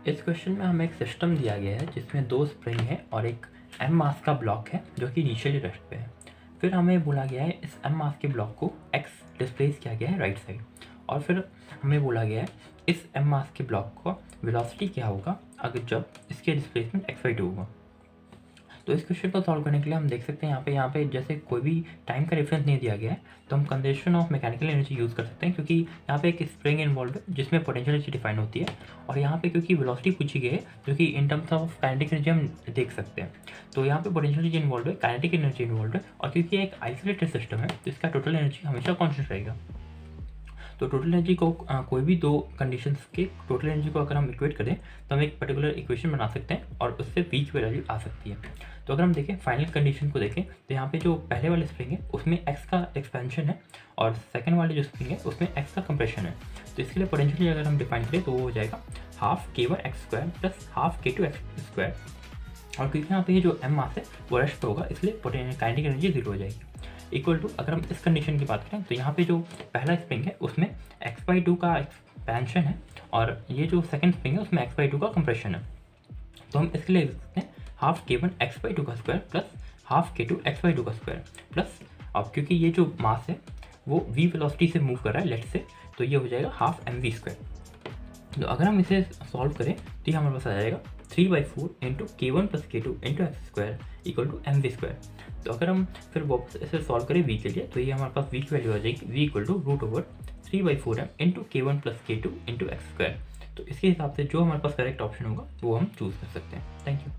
इस क्वेश्चन में हमें एक सिस्टम दिया गया है जिसमें 2 स्प्रिंग है और एक m मास का ब्लॉक है जो कि इनिशियली रेस्ट पे है। फिर हमें बोला गया है इस m मास के ब्लॉक को x डिस्प्लेस किया गया है राइट साइड, और फिर हमें बोला गया है इस m मास के ब्लॉक का वेलोसिटी क्या होगा अगर जब इसके डिस्प्लेसमेंट x/2 होगा। तो इस क्वेश्चन को सॉल्व करने के लिए हम देख सकते हैं यहाँ पे जैसे कोई भी टाइम का रेफरेंस नहीं दिया गया है तो हम conservation of mechanical energy use कर सकते हैं, क्योंकि यहाँ पे एक स्प्रिंग इन्वॉल्व है जिसमें पोटेंशियल एनर्जी डिफाइन होती है, और यहाँ पे क्योंकि वेलोसिटी पूछी गई है जो कि in terms of kinetic energy हम देख सकते हैं, तो यहाँ पे पोटेंशियल एनर्जी इन्वॉल्व है, काइनेटिक एनर्जी इन्वॉल्व है, और क्योंकि एक आइसोलेटेड सिस्टम है तो इसका टोटल एनर्जी हमेशा कॉन्स्टेंट रहेगा। तो टोटल एनर्जी को कोई भी दो कंडीशंस के टोटल एनर्जी को अगर हम इक्वेट करें तो हम एक पर्टिकुलर इक्वेशन बना सकते हैं और उससे वी की वैल्यू आ सकती है। तो अगर हम देखें फाइनल कंडीशन को देखें तो यहाँ पे जो पहले वाले स्प्रिंग है उसमें एक्स का एक्सपेंशन है और सेकंड वाले जो स्प्रिंग है उसमें एक्स का कंप्रेशन है। तो इसके लिए पोटेंशियल अगर हम डिफाइन करें तो वो हो जाएगा half k1x² plus half k2x²। और क्योंकि यहाँ पे ये जो m मास है वो रेस्ट पे होगा इसलिए काइनेटिक एनर्जी 0 हो जाएगी। इक्वल टू अगर हम इस कंडीशन की बात करें तो यहाँ पे जो पहला स्प्रिंग है उसमें x/2 का एक्सपेंशन है और ये जो सेकंड स्प्रिंग है उसमें x/2 का कंप्रेशन है। तो हम इसके लिए लिख सकते हैं हाफ k1x/2 का स्क्वायर प्लस हाफ k2x/2 का स्क्वायर प्लस, अब क्योंकि ये जो मास है वो v वेलोसिटी से मूव कर रहा है लेट से, तो ये हो जाएगा हाफ mv²। तो अगर हम इसे सॉल्व करें तो ये हमारे पास आ जाएगा 3/4 into k1 plus k2 into x² equal to mv²। तो अगर हम फिर वापस इसे सॉल्व करें v के लिए तो ये हमारे पास v की वैल्यू आ जाएगी v equal to √3/4m into k1 plus k2 into x²। तो इसके हिसाब से जो हमारे पास करेक्ट ऑप्शन होगा वो हम चूज़ कर सकते हैं। Thank you.